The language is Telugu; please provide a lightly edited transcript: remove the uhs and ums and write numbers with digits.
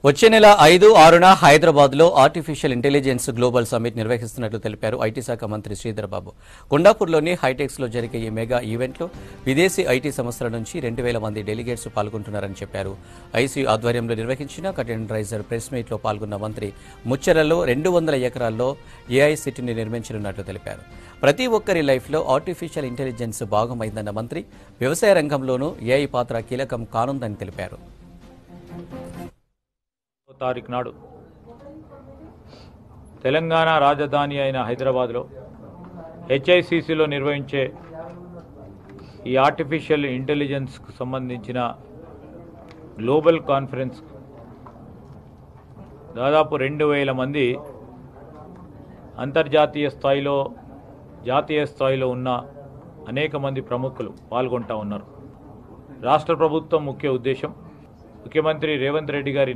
వచ్చే నెల 5, 6న హైదరాబాద్లో ఆర్టిఫిషియల్ ఇంటెలిజెన్స్ గ్లోబల్ సమ్మిట్ నిర్వహిస్తున్నట్లు తెలిపారు ఐటీ శాఖ మంత్రి శ్రీధర్ బాబు. కొండాపూర్లోని హైటెక్స్లో జరిగే ఈ మెగా ఈవెంట్లో విదేశీ ఐటీ సంస్థల నుంచి 2,000 మంది డెలిగేట్స్ పాల్గొంటున్నారని చెప్పారు. ఐసీయూ ఆధ్వర్యంలో నిర్వహించిన కర్టెన్ రైజర్ ప్రెస్ మీట్లో పాల్గొన్న మంత్రి ముచ్చెరలో 200 ఎకరాల్లో ఏఐ సిటీని నిర్మించనున్నట్లు తెలిపారు. ప్రతి ఒక్కరి లైఫ్లో ఆర్టిఫిషియల్ ఇంటెలిజెన్స్ భాగమైందన్న మంత్రి వ్యవసాయ రంగంలోనూ ఏఐ పాత్ర కీలకం కానుందని తెలిపారు. తారీఖు నాడు తెలంగాణ రాజధాని అయిన హైదరాబాద్లో హెచ్ఐసిసిలో నిర్వహించే ఈ ఆర్టిఫిషియల్ ఇంటెలిజెన్స్కు సంబంధించిన గ్లోబల్ కాన్ఫరెన్స్ దాదాపు 2,000 మంది అంతర్జాతీయ స్థాయిలో జాతీయ స్థాయిలో ఉన్న అనేక మంది ప్రముఖులు పాల్గొంటూ ఉన్నారు. రాష్ట్ర ప్రభుత్వం ముఖ్య ఉద్దేశం ముఖ్యమంత్రి రేవంత్ రెడ్డి గారి